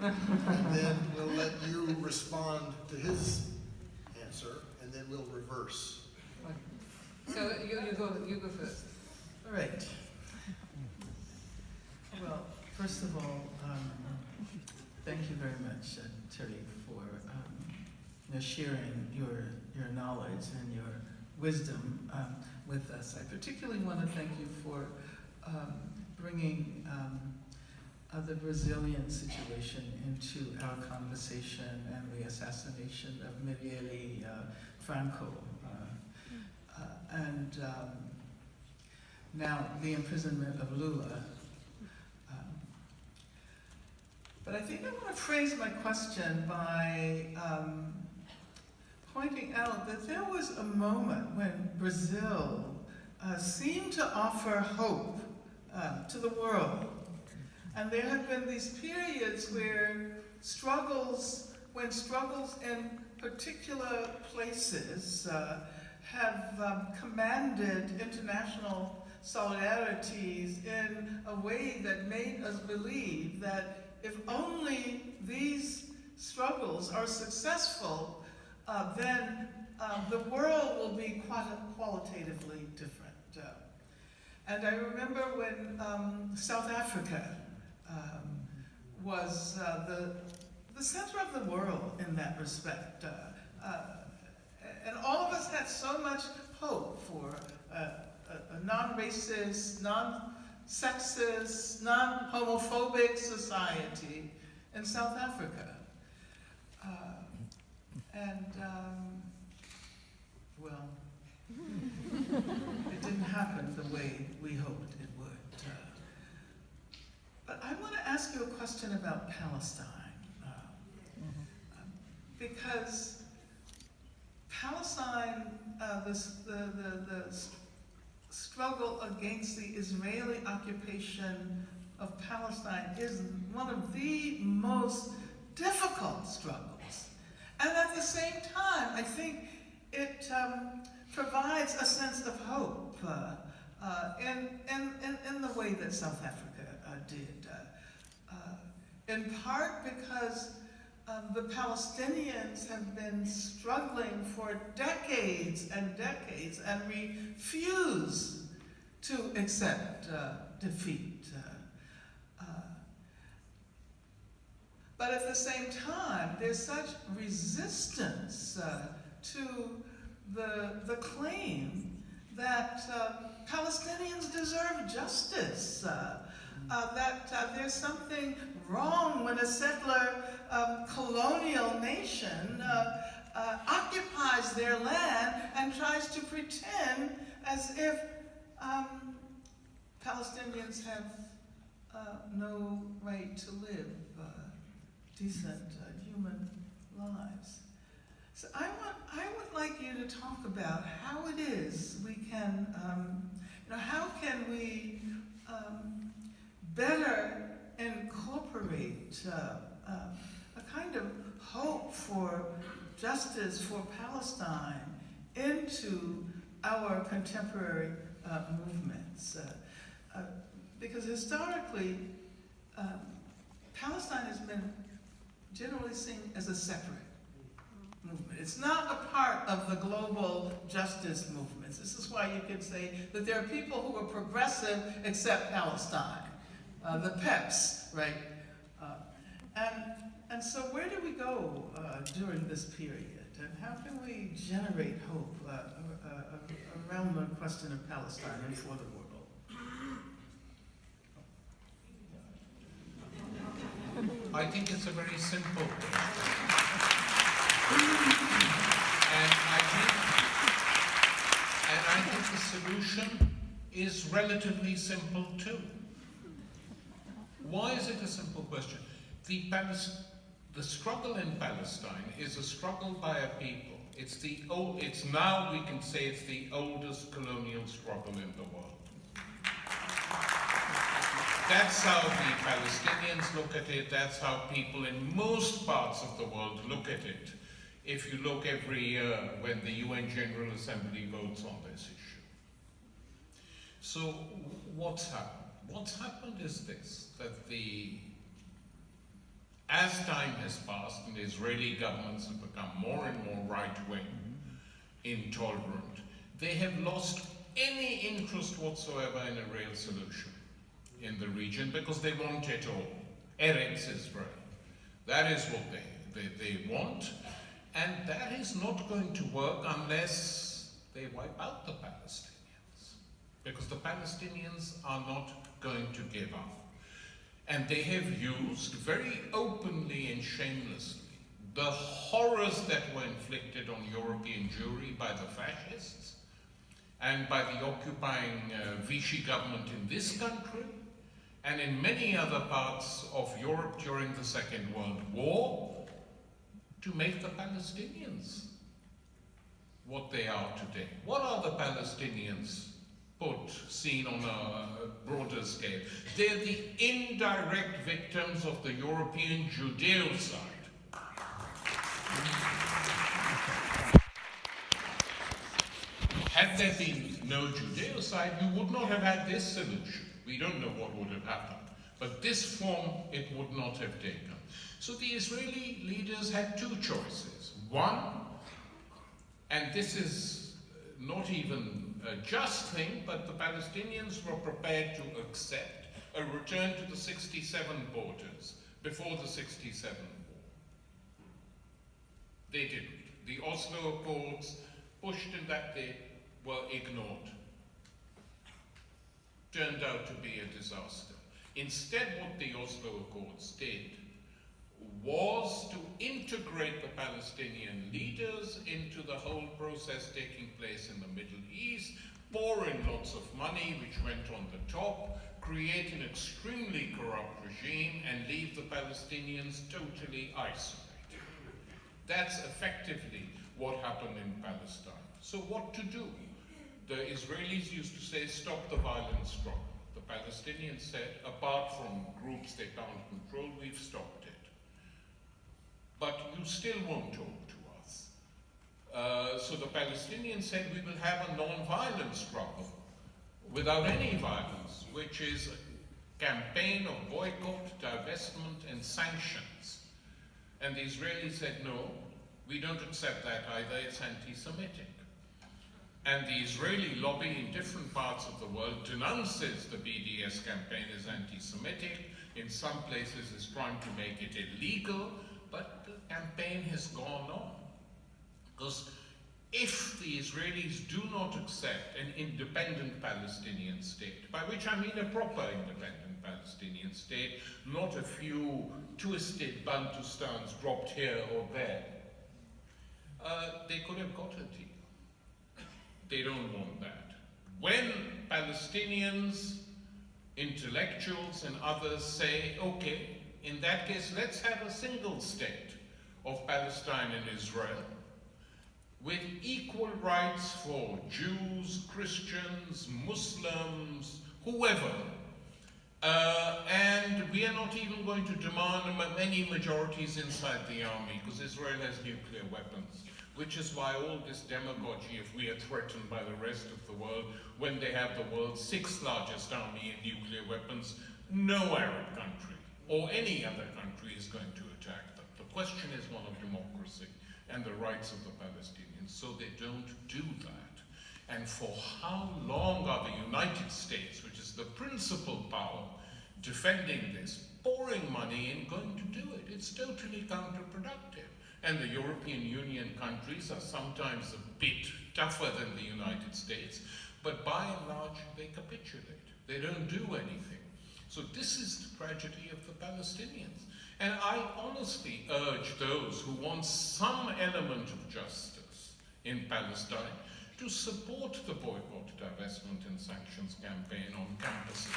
And then we'll let you respond to his answer, and then we'll reverse. So you go first. All right. Well, first of all, thank you very much, Tariq, for sharing your knowledge and your wisdom with us. I particularly want to thank you for bringing the Brazilian situation into our conversation and the assassination of Marielle Franco. And now the imprisonment of Lula. But I think I want to phrase my question by pointing out that there was a moment when Brazil seemed to offer hope to the world. And there have been these periods where struggles in particular places have commanded international solidarities in a way that made us believe that if only these struggles are successful, then the world will be qualitatively different. And I remember when South Africa was the center of the world in that respect. And all of us had so much hope for a non-racist, non-sexist, non-homophobic society in South Africa. Well, it didn't happen the way we hoped it would. But I want to ask you a question about Palestine. Because Palestine, the struggle against the Israeli occupation of Palestine is one of the most difficult struggles. And at the same time, I think it provides a sense of hope in the way that South Africa did. In part because the Palestinians have been struggling for decades and decades and refuse to accept defeat. But at the same time, there's such resistance to the claim that Palestinians deserve justice, that there's something wrong when a settler colonial nation occupies their land and tries to pretend as if Palestinians have no right to live decent human lives. So I would like you to talk about how it is we can, how can we better incorporate a kind of hope for justice for Palestine into our contemporary movements. Because historically, Palestine has been generally seen as a separate movement. It's not a part of the global justice movements. This is why you could say that there are people who are progressive except Palestine, the PEPs, right? And so where do we go during this period? And how can we generate hope around the question of Palestine and for the world? I think it's a very simple question. And I think the solution is relatively simple too. Why is it a simple question? The struggle in Palestine is a struggle by a people. It's now we can say it's the oldest colonial struggle in the world. That's how the Palestinians look at it. That's how people in most parts of the world look at it. If you look every year when the UN General Assembly votes on this issue. So what's happened? What's happened is this, that the as time has passed and Israeli governments have become more and more right-wing, intolerant, they have lost any interest whatsoever in a real solution in the region because they want it all. Eretz Israel. That is what they want, and that is not going to work unless they wipe out the Palestinians, because the Palestinians are not going to give up. And they have used very openly and shamelessly the horrors that were inflicted on European Jewry by the fascists and by the occupying Vichy government in this country and in many other parts of Europe during the Second World War to make the Palestinians what they are today. What are the Palestinians seen on a broader scale? They're the indirect victims of the European Judeocide. Had there been no Judeocide, you would not have had this solution. We don't know what would have happened, but this form it would not have taken. So the Israeli leaders had two choices. One, and this is not even a just thing, but the Palestinians were prepared to accept a return to the 67 borders before the 67 war. They didn't. The Oslo Accords, pushed in that they were ignored. Turned out to be a disaster. Instead, what the Oslo Accords did was to integrate the Palestinian leaders into the whole process taking place in the Middle East, pour in lots of money which went on the top, create an extremely corrupt regime, and leave the Palestinians totally isolated. That's effectively what happened in Palestine. So what to do? The Israelis used to say, stop the violent struggle. The Palestinians said, apart from groups they can't control, we've stopped it. But you still won't talk to us. So the Palestinians said, we will have a non-violent struggle without any violence, which is a campaign of boycott, divestment, and sanctions. And the Israelis said, no, we don't accept that either, it's anti-Semitic. And the Israeli lobby in different parts of the world denounces the BDS campaign as anti-Semitic, in some places is trying to make it illegal, but the campaign has gone on. Because if the Israelis do not accept an independent Palestinian state, by which I mean a proper independent Palestinian state, not a few twisted Bantustans dropped here or there, they could have got a deal. They don't want that. When Palestinians, intellectuals and others say, okay, in that case, let's have a single state of Palestine and Israel with equal rights for Jews, Christians, Muslims, whoever. And we are not even going to demand many majorities inside the army because Israel has nuclear weapons, which is why all this demagogy if we are threatened by the rest of the world when they have the world's 6th largest army and nuclear weapons, no Arab country or any other country is going to attack them. The question is one of democracy and the rights of the Palestinians, so they don't do that. And for how long are the United States, which is the principal power defending this, pouring money and going to do it? It's totally counterproductive. And the European Union countries are sometimes a bit tougher than the United States, but by and large they capitulate. They don't do anything. So this is the tragedy of the Palestinians. And I honestly urge those who want some element of justice in Palestine to support the boycott, divestment and sanctions campaign on campuses.